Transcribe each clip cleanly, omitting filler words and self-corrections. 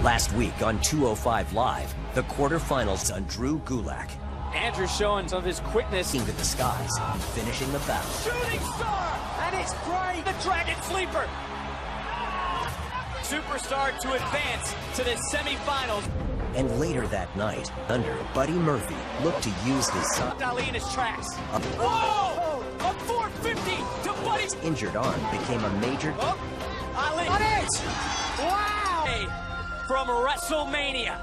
Last week on 205 Live, the quarterfinals on Drew Gulak. Andrew showing some of his quickness Into the skies, finishing the battle. Shooting star! And it's great! The Dragon Sleeper! Superstar to advance to the semifinals. And later that night, Thunder Buddy Murphy looked to use his son. Ali in his tracks. Whoa! A 450 to Buddy's injured arm became a major. Oh, Ali on it! Wow! From WrestleMania.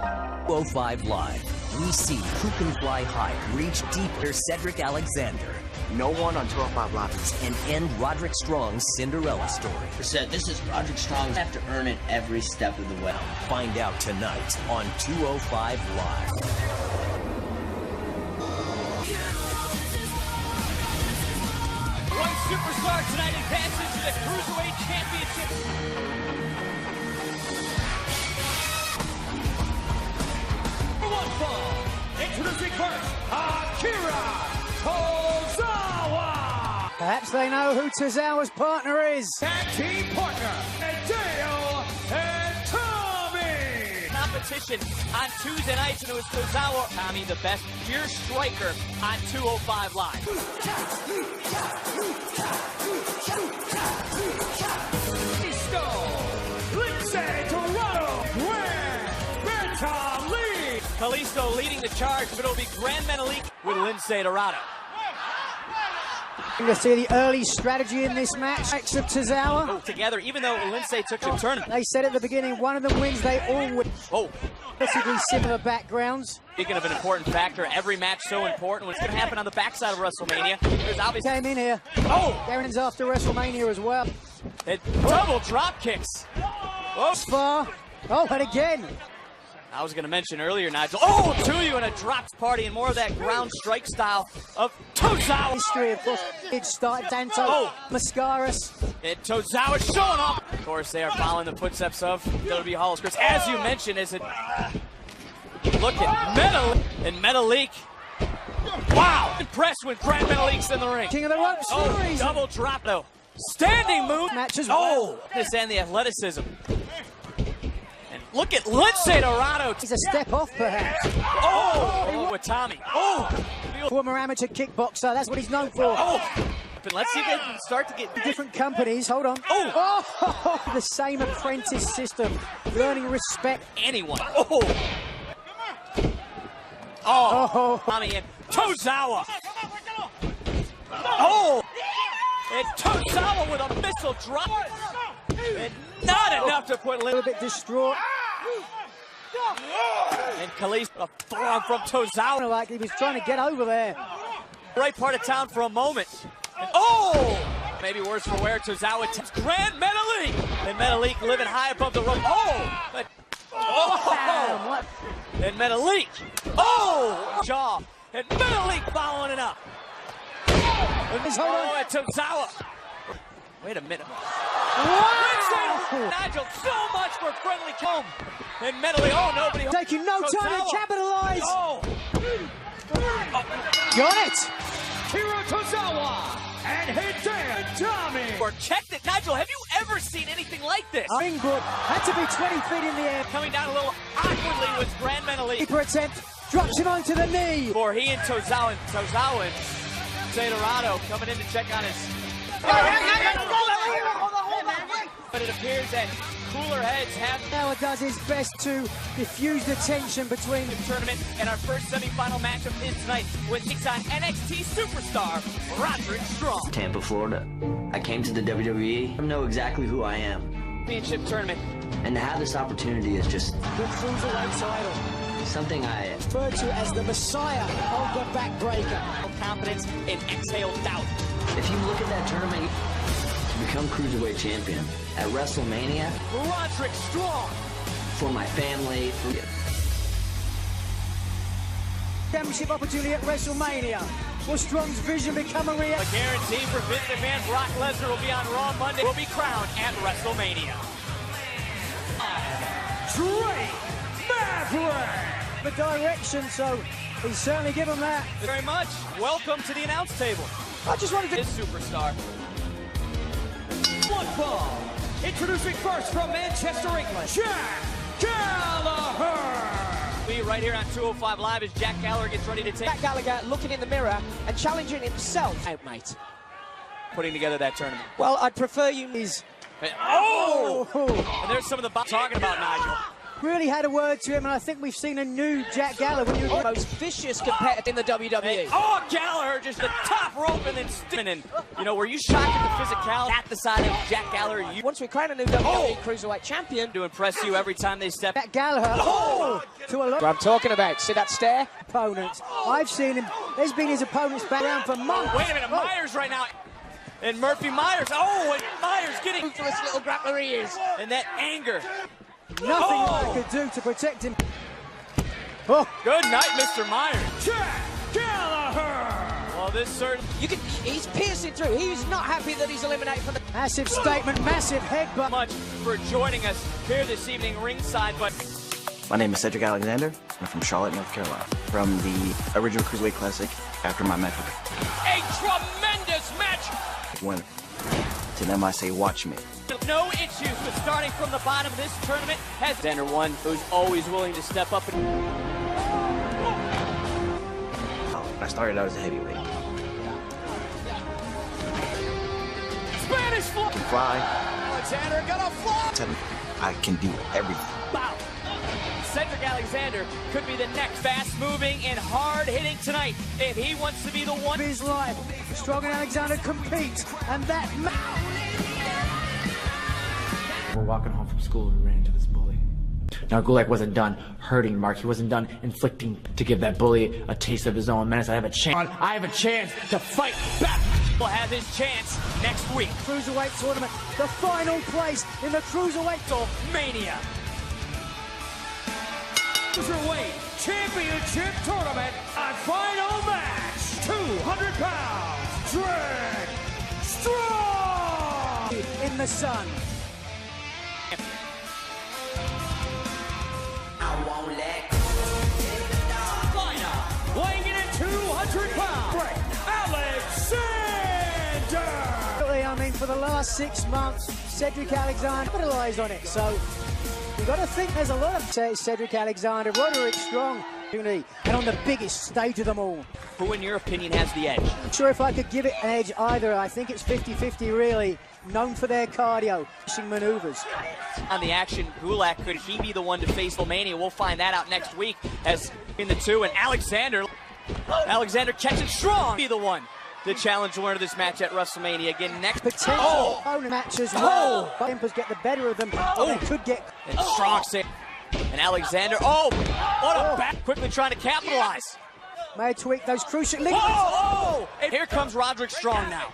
205 Live, we see who can fly higher, reach deeper. Cedric Alexander. No one on 205 Live. And end Roderick Strong's Cinderella story. Said this is Roderick Strong. Have to earn it every step of the way. Find out tonight on 205 Live. One superstar tonight advances to the Cruiserweight Championship. One fall. Introducing first, Akira Tozawa. Perhaps they know who Tozawa's partner is. Tag team partner, Hideo and Tommy. Competition on Tuesday nights, and it was Tozawa. Tommy, the best pure striker on 205 Live. Kalisto leading the charge, but it'll be Grand Metalik with Lindsay Dorado. You're going to see the early strategy in this match. Of Tozawa. Together, even though Lindsay took the tournament. They said at the beginning, one of them wins, they all win. Basically similar backgrounds. Speaking of an important factor, every match so important. What's going to happen on the backside of WrestleMania? There's obviously came in here. Darren's after WrestleMania as well. Double drop kicks. Far. And again. I was going to mention earlier, Nigel. To you in a dropped party and more of that ground strike style of Tozawa. History, of course. It started Danto, Mascaras. And Tozawa showing off. Of course, they are following the footsteps of WWE Hall of Chris. As you mentioned, look at Metalik and Metalik. Wow! Impressed when Grand Metalik's in the ring. King of the ropes. Double drop though. Standing move. Matches. This and the athleticism. Look at Lindsay Dorado. He's a step off, perhaps. With Tommy. Former amateur kickboxer. That's what he's known for. But let's see if they can start to get different companies. Hold on. The same apprentice system. Learning respect. Anyone. Tommy and Tozawa. And Tozawa with a missile drop. And not enough to put a little bit distraught. And Kalisto, a forearm from Tozawa. Like he was trying to get over there. Right part of town for a moment. And maybe worse for wear. Tozawa tips Grand Metalik. And Metalik living high above the rope. And Metalik. Jaw. And Metalik following it up. And Tozawa. Wait a minute. Nigel, so much for friendly comb. And Metalik, nobody. Taking no time to capitalize. Got it. Akira Tozawa and Hideo Tommy. Or checked it. Nigel, have you ever seen anything like this? Springboard had to be 20 feet in the air. Coming down a little awkwardly with Grand Metalik. Keeper attempt. Drops him onto the knee. For he and Tozawa and Dorado coming in to check on his. But it appears that cooler heads have. Now does his best to diffuse the tension between the tournament and our first semifinal matchup is tonight with takes on NXT superstar Roderick Strong. Tampa, Florida. I came to the WWE. I know exactly who I am. Championship tournament. And to have this opportunity is just the cruiserweight title. Something I referred to as the Messiah of the backbreaker. Confidence and exhale doubt. If you look at that tournament, to become Cruiserweight Champion at WrestleMania, Roderick Strong, for my family, championship opportunity at WrestleMania. Will Strong's vision become a reality? A guarantee for Vince McMahon. Brock Lesnar will be on Raw Monday. Will be crowned at WrestleMania. Drake Maverick. The direction, so he's certainly given that. Very much. Welcome to the announce table. I just wanted to. This superstar. One fall. Introducing first from Manchester, England, Jack We right here on 205 Live as Jack Gallagher gets ready to take. Jack Gallagher looking in the mirror and challenging himself. Out, mate. Putting together that tournament. Well, I'd prefer you is. Oh! And there's some of the talking about Nigel. Really had a word to him, and I think we've seen a new Jack Gallagher. When you're the most vicious competitor in the WWE. Oh, Gallagher just the top rope and then spinning. You know, were you shocked at the physicality at the side of Jack Gallagher? Once we crown a new WWE Cruiserweight champion, To impress you every time they step. Jack Gallagher. To a lot. I'm talking about. See that stare? Opponents. I've seen him. There's been his opponents back around for months. Wait a minute, Myers right now. And Murphy Myers. Oh, and Myers getting Ruthless little grappler he is. and that anger. Nothing I could do to protect him. Oh, Good night, Mr. Myers. Jack Gallagher. Well, this certain. he's piercing through. He's not happy that he's eliminated from the massive statement, massive headbutt. Much for joining us here this evening ringside, but My name is Cedric Alexander. I'm from Charlotte, North Carolina. From the original Cruiserweight Classic after my match with a tremendous match. winner. To them I say, watch me. No issues with starting from the bottom of this tournament. Has Alexander one who's always willing to step up. I started out as a heavyweight. Spanish fly. Fly. Alexander gonna fly. I can do everything. Wow. Cedric Alexander could be the next fast-moving and hard-hitting tonight if he wants to be the one. His life. Strong and Alexander compete, and that. We're walking home from school and we ran into this bully. Now Gulak wasn't done hurting Mark. He wasn't done inflicting to give that bully a taste of his own medicine. I have a chance to fight back. Will have his chance next week. Cruiserweight tournament, the final place in the Cruiserweight Mania. Cruiserweight Championship Tournament, a final match. 200 pounds, Drag Strong. in the sun. Weighing in at 200 pounds, Alexander. I mean, for the last 6 months, Cedric Alexander capitalized on it. So you've got to think there's a lot of Cedric Alexander, Roderick Strong, and on the biggest stage of them all. Who, in your opinion, has the edge? I'm not sure if I could give it an edge either. I think it's 50-50 really. Known for their cardio, maneuvers. On the action, Gulak, could he be the one to face WrestleMania? We'll find that out next week as in the two. And Alexander catching Strong, be the one to challenge the winner of this match at WrestleMania again next. Potential opponent match as well. Tempers get the better of them. They could get. And Strong say, and Alexander, what a back, quickly trying to capitalize. May tweak those crucial ligaments. And here comes Roderick Strong now.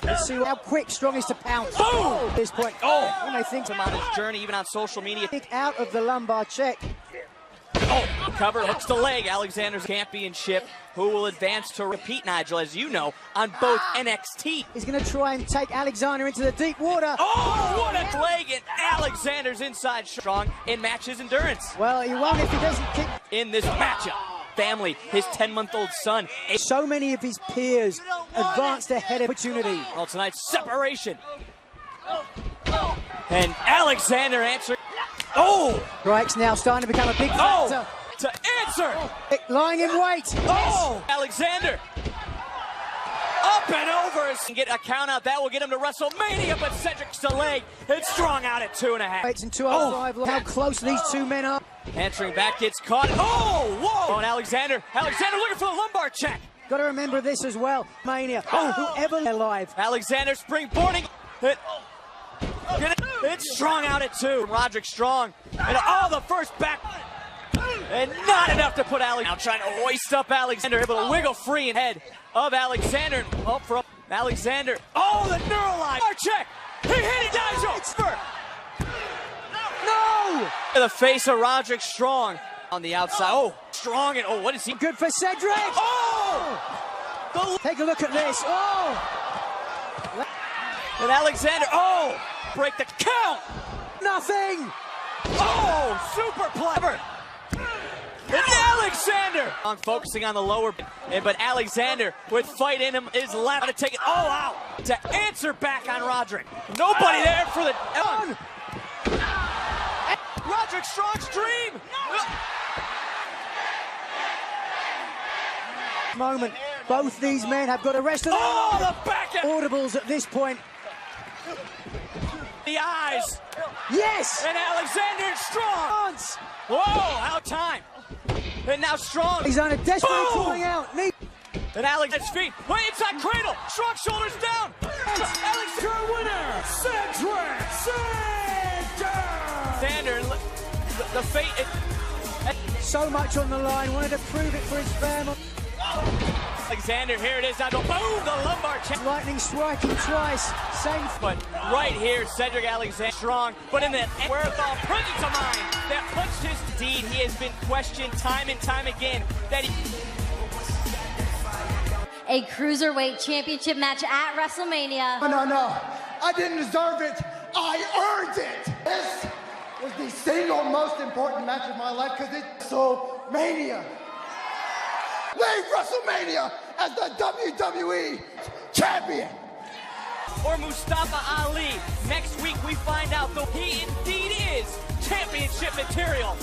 Let's see how quick Strong is to pounce. Boom! At this point. When they think him on his journey, even on social media. Kick out of the lumbar check. Cover, hooks the leg. Alexander's championship, who will advance to repeat, Nigel, as you know, on both NXT. He's going to try and take Alexander into the deep water. What a leg, and Alexander's inside Strong in matches endurance. Well, he won't if he doesn't kick. In this matchup, family, his 10-month-old son. So many of his peers advanced ahead of opportunity. Well, tonight's separation. And Alexander answered. Strikes now starting to become a big factor. To answer. Lying in wait. Alexander. Up and over. And get a count out. That will get him to WrestleMania, but Cedric's delayed. It's Strong out at 2.5. It's in 205. How close these two men are. Answering back, gets caught. Whoa! And Alexander looking for the lumbar check. Got to remember this as well. Mania. Whoever alive. Alexander springboarding. It's Strong out at 2. Roderick Strong. And the first back. And not enough to put Alexander. Now trying to hoist up Alexander. Able to wiggle free in head of Alexander. For Alexander. The neuralize. Check. He hit it, Nigel. No! The face of Roderick Strong on the outside. Strong and what is he? Good for Cedric. Take a look at this. And Alexander. Break the count. Nothing. Super clever. And Alexander. Focusing on the lower, but Alexander with fight in him is left to take it all out to answer back on Roderick. Nobody there for the. Roderick Strong's dream. Moment. Both these men have got a rest of the back end. audibles at this point. The eyes. Yes! And Alexander Strong. Whoa, out time. And now Strong. Alexander desperately Boom! calling out. Knee. And Alex at his feet. Wait, inside cradle. Strong shoulders down. Alex. Your winner, Cedric Alexander, the fate. So much on the line. Wanted to prove it for his family. Alexander, here it is. Now, boom, the lumbar check. Lightning striking twice. Same. But right here, Cedric Alexander Strong. But in the wherewithal presence of mind that punched his deed, he has been questioned time and time again that he. A cruiserweight championship match at WrestleMania. No. I didn't deserve it. I earned it. This was the single most important match of my life because it's WrestleMania. Leave WrestleMania as the WWE champion. Or Mustafa Ali. Next week we find out that he indeed is championship material.